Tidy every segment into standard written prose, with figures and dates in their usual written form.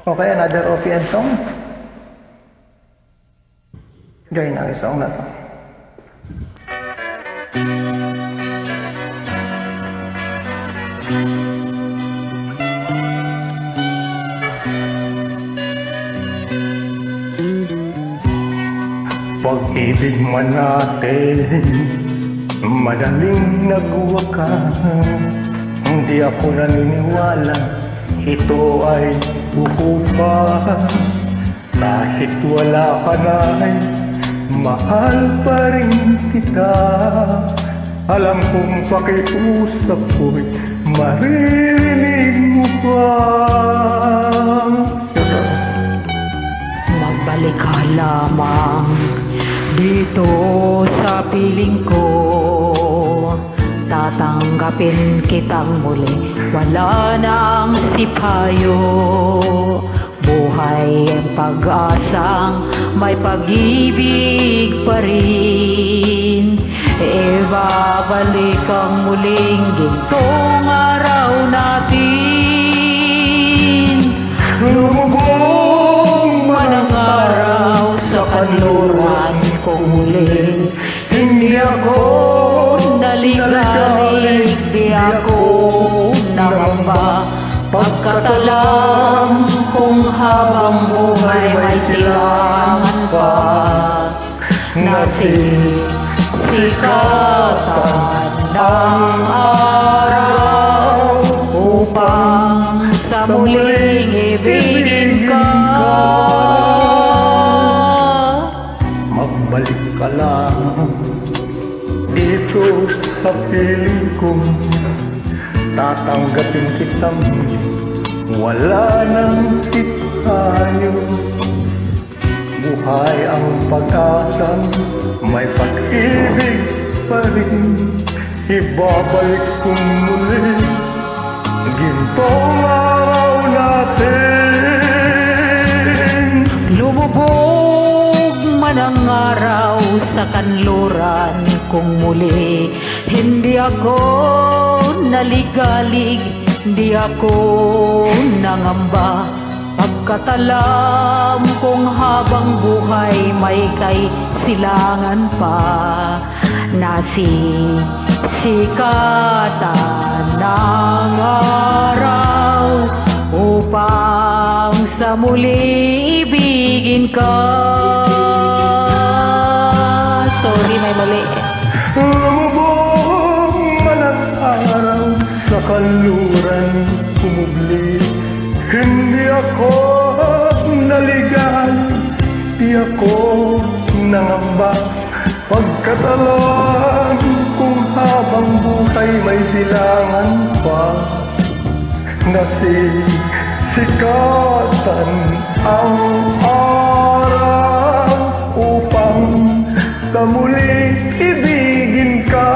Okay, another OPM song. Join ang song na to. Pag-ibig man natin madaling nagwakas. Hindi ako naniniwala ito ay bukupan. Kahit wala ka na ay mahal pa rin kita. Alam kong pakiusap ko'y maririnig mo pa. Magbalik ka lamang dito sa piling ko. Tatanggapin kitang muli, wala nang sipayo. Buhay ang pag-asang may pag-ibig pa rin. Ibabalik ang muling gintong araw natin. Lumubog Man ang araw sa kanluran kong muli. hindi ako Naligalig, di ako nangamba. Pagkatalam kung habang buhay may silangan pa. Nasisikatan ng araw upang sa muling ibigin ka. Magbalik ka lang dito sa piling ko. Tatanggapin kitang wala nang sitayo. Buhay ang pag-asang may pag-ibig pa rin. Ibabalik kong muli gintong araw natin. Lumubog man ang araw sa kanluran kung muli. Hindi ako naligalig, di ako nangamba. Pagkatalam kung habang buhay may kay silangan pa. Nasisikatan ng araw upang sa muli ibigin ka. Sorry, may mali. Lumubog man ang araw sa kanluran kumubli. Hindi ako naligalig, di ako nangamba. Pagkatalam kung habang buhay may silangan pa. Nasisikatan ang araw upang sa muling ibigin ka.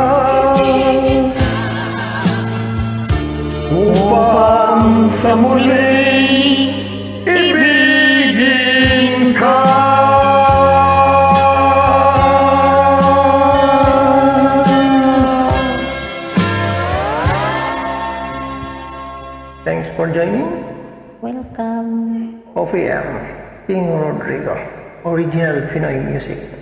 Upang sa muling ibigin ka. Thanks for joining. Welcome. OPM, King Rodrigo, original Pinoy music.